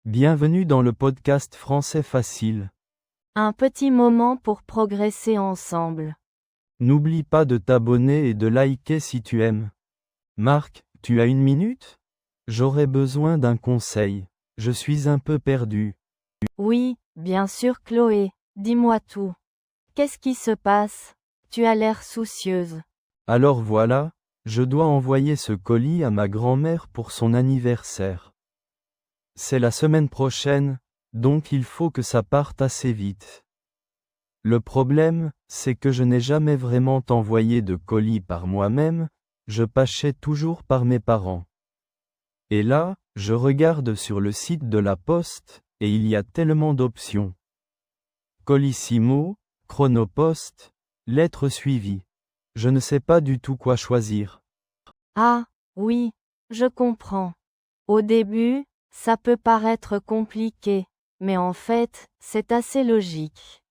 Bienvenue dans le podcast Français Facile. Un petit moment pour progresser ensemble. N'oublie pas de t'abonner et de liker si tu aimes. Marc, tu as une minute? J'aurais besoin d'un conseil. Je suis un peu perdu. Oui, bien sûr Chloé, dis-moi tout. Qu'est-ce qui se passe? Tu as l'air soucieuse. Alors voilà, je dois envoyer ce colis à ma grand-mère pour son anniversaire. C'est la semaine prochaine, donc il faut que ça parte assez vite. Le problème, c'est que je n'ai jamais vraiment envoyé de colis par moi-même, je pâchais toujours par mes parents. Et là, je regarde sur le site de la Poste, et il y a tellement d'options. Colissimo, Chronopost, lettres suivies. Je ne sais pas du tout quoi choisir. Ah, oui, je comprends. Au début, ça peut paraître compliqué, mais en fait, c'est assez logique.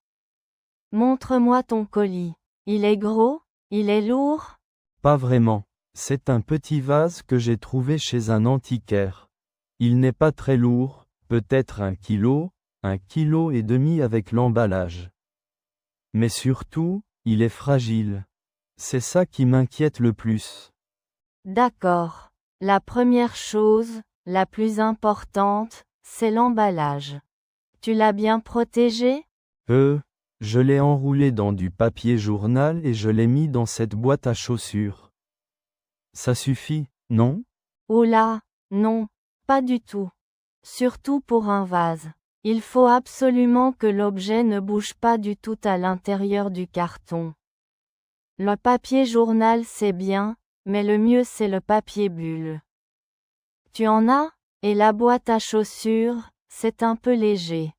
Montre-moi ton colis. Il est gros? Il est lourd? Pas vraiment. C'est un petit vase que j'ai trouvé chez un antiquaire. Il n'est pas très lourd, peut-être 1 kilo et demi avec l'emballage. Mais surtout, il est fragile. C'est ça qui m'inquiète le plus. D'accord. La première chose, la plus importante, c'est l'emballage. Tu l'as bien protégé? Je l'ai enroulé dans du papier journal et je l'ai mis dans cette boîte à chaussures. Ça suffit, non? Oula, non, pas du tout. Surtout pour un vase. Il faut absolument que l'objet ne bouge pas du tout à l'intérieur du carton. Le papier journal c'est bien, mais le mieux c'est le papier bulle. Tu en as? Et la boîte à chaussures, c'est un peu léger.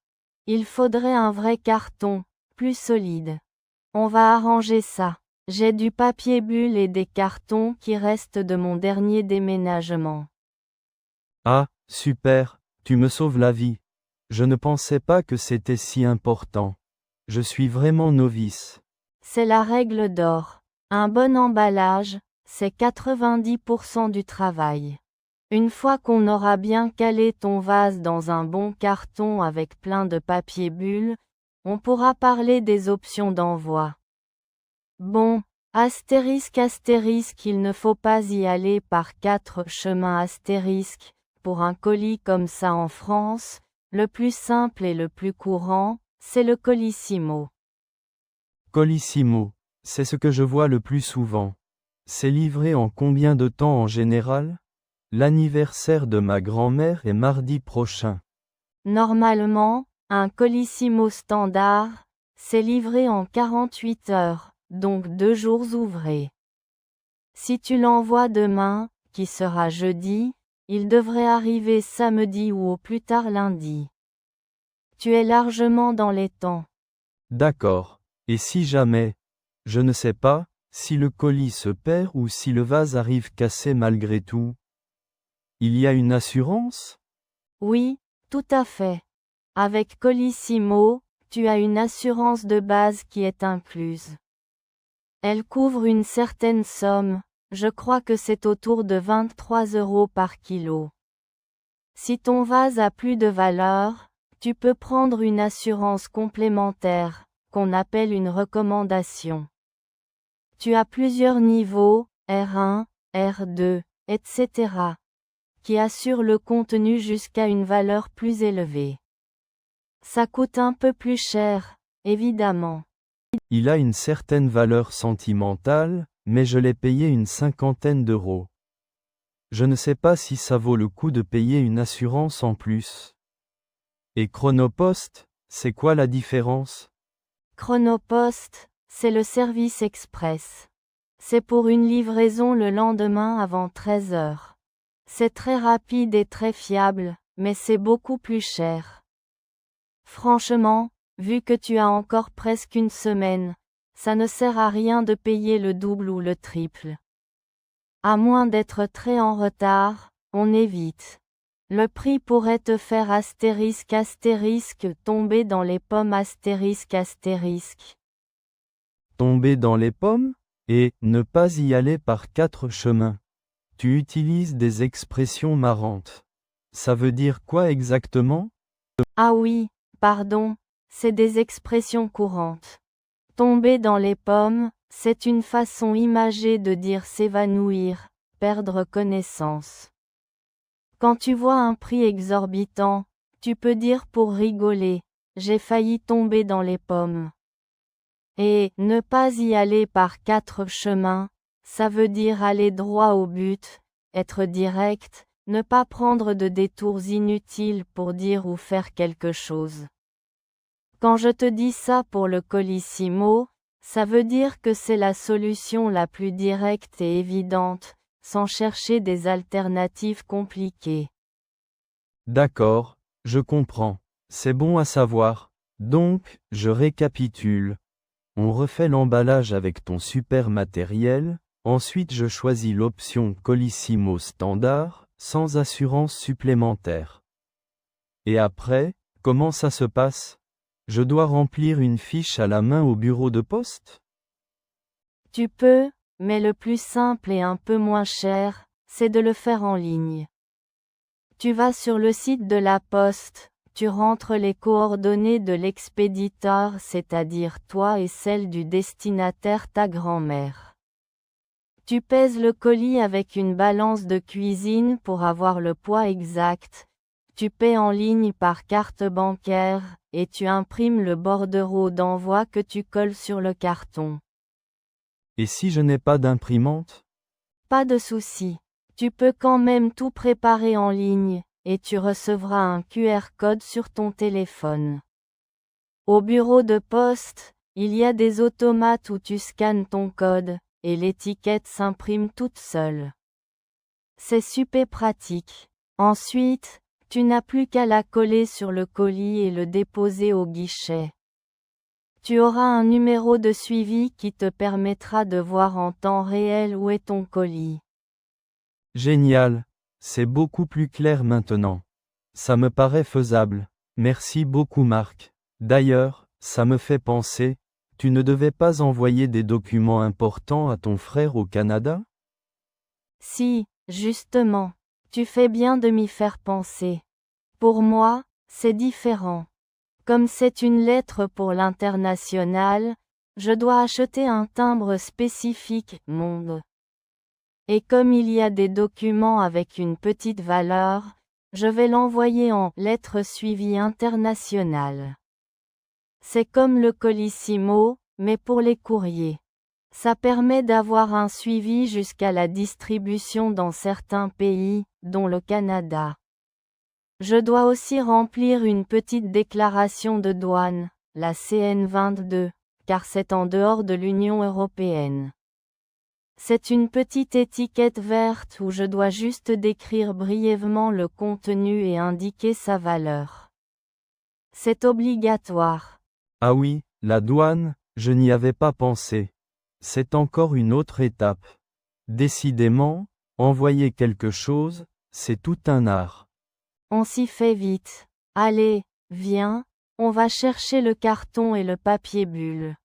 Il faudrait un vrai carton, plus solide. On va arranger ça. J'ai du papier bulle et des cartons qui restent de mon dernier déménagement. Ah, super, tu me sauves la vie. Je ne pensais pas que c'était si important. Je suis vraiment novice. C'est la règle d'or. Un bon emballage, c'est 90% du travail. Une fois qu'on aura bien calé ton vase dans un bon carton avec plein de papier bulle, on pourra parler des options d'envoi. Bon, astérisque, il ne faut pas y aller par 4 chemins astérisque. Pour un colis comme ça en France, le plus simple et le plus courant, c'est le Colissimo. Colissimo, c'est ce que je vois le plus souvent. C'est livré en combien de temps en général? L'anniversaire de ma grand-mère est mardi prochain. Normalement, un Colissimo standard, c'est livré en 48 heures, donc 2 jours ouvrés. Si tu l'envoies demain, qui sera jeudi, il devrait arriver samedi ou au plus tard lundi. Tu es largement dans les temps. D'accord. Et si jamais, je ne sais pas, si le colis se perd ou si le vase arrive cassé malgré tout? Il y a une assurance? Oui, tout à fait. Avec Colissimo, tu as une assurance de base qui est incluse. Elle couvre une certaine somme, je crois que c'est autour de 23 € par kilo. Si ton vase a plus de valeur, tu peux prendre une assurance complémentaire, qu'on appelle une recommandation. Tu as plusieurs niveaux, R1, R2, etc., qui assurent le contenu jusqu'à une valeur plus élevée. Ça coûte un peu plus cher, évidemment. Il a une certaine valeur sentimentale, mais je l'ai payé une 50aine d'euros. Je ne sais pas si ça vaut le coup de payer une assurance en plus. Et Chronopost, c'est quoi la différence? Chronopost, c'est le service express. C'est pour une livraison le lendemain avant 13 heures. C'est très rapide et très fiable, mais c'est beaucoup plus cher. Franchement, vu que tu as encore presque une semaine, ça ne sert à rien de payer le double ou le triple. À moins d'être très en retard, on évite. Le prix pourrait te faire tomber dans les pommes Tomber dans les pommes? Et ne pas y aller par 4 chemins. Tu utilises des expressions marrantes. Ça veut dire quoi exactement? Ah oui, pardon, c'est des expressions courantes. Tomber dans les pommes, c'est une façon imagée de dire s'évanouir, perdre connaissance. Quand tu vois un prix exorbitant, tu peux dire pour rigoler, j'ai failli tomber dans les pommes. Et ne pas y aller par 4 chemins, ça veut dire aller droit au but, être direct, ne pas prendre de détours inutiles pour dire ou faire quelque chose. Quand je te dis ça pour le Colissimo, ça veut dire que c'est la solution la plus directe et évidente, sans chercher des alternatives compliquées. D'accord, je comprends. C'est bon à savoir. Donc, je récapitule. On refait l'emballage avec ton super matériel, ensuite je choisis l'option Colissimo standard, sans assurance supplémentaire. Et après, comment ça se passe? Je dois remplir une fiche à la main au bureau de poste? Tu peux, mais le plus simple et un peu moins cher, c'est de le faire en ligne. Tu vas sur le site de la poste, tu rentres les coordonnées de l'expéditeur, c'est-à-dire toi et celles du destinataire ta grand-mère. Tu pèses le colis avec une balance de cuisine pour avoir le poids exact, tu paies en ligne par carte bancaire, et tu imprimes le bordereau d'envoi que tu colles sur le carton. Et si je n'ai pas d'imprimante? Pas de souci. Tu peux quand même tout préparer en ligne, et tu recevras un QR code sur ton téléphone. Au bureau de poste, il y a des automates où tu scannes ton code, et l'étiquette s'imprime toute seule. C'est super pratique. Ensuite, tu n'as plus qu'à la coller sur le colis et le déposer au guichet. Tu auras un numéro de suivi qui te permettra de voir en temps réel où est ton colis. Génial. C'est beaucoup plus clair maintenant. Ça me paraît faisable. Merci beaucoup Marc. D'ailleurs, ça me fait penser, tu ne devais pas envoyer des documents importants à ton frère au Canada? Si, justement, tu fais bien de m'y faire penser. Pour moi, c'est différent. Comme c'est une lettre pour l'international, je dois acheter un timbre spécifique, monde. Et comme il y a des documents avec une petite valeur, je vais l'envoyer en lettre suivie internationale. C'est comme le Colissimo, mais pour les courriers. Ça permet d'avoir un suivi jusqu'à la distribution dans certains pays, dont le Canada. Je dois aussi remplir une petite déclaration de douane, la CN22, car c'est en dehors de l'Union européenne. C'est une petite étiquette verte où je dois juste décrire brièvement le contenu et indiquer sa valeur. C'est obligatoire. Ah oui, la douane, je n'y avais pas pensé. C'est encore une autre étape. Décidément, envoyer quelque chose, c'est tout un art. On s'y fait vite. Allez, viens, on va chercher le carton et le papier bulle.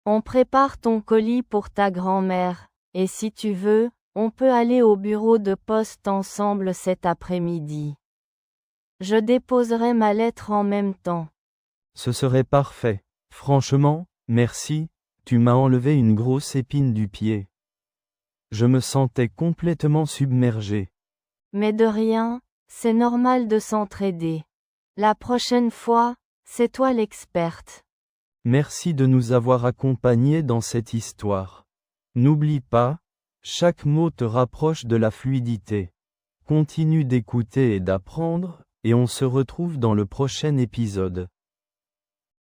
On prépare ton colis pour ta grand-mère, et si tu veux, on peut aller au bureau de poste ensemble cet après-midi. Je déposerai ma lettre en même temps. Ce serait parfait. Franchement, merci, tu m'as enlevé une grosse épine du pied. Je me sentais complètement submergé. Mais de rien, c'est normal de s'entraider. La prochaine fois, c'est toi l'experte. Merci de nous avoir accompagnés dans cette histoire. N'oublie pas, chaque mot te rapproche de la fluidité. Continue d'écouter et d'apprendre, et on se retrouve dans le prochain épisode.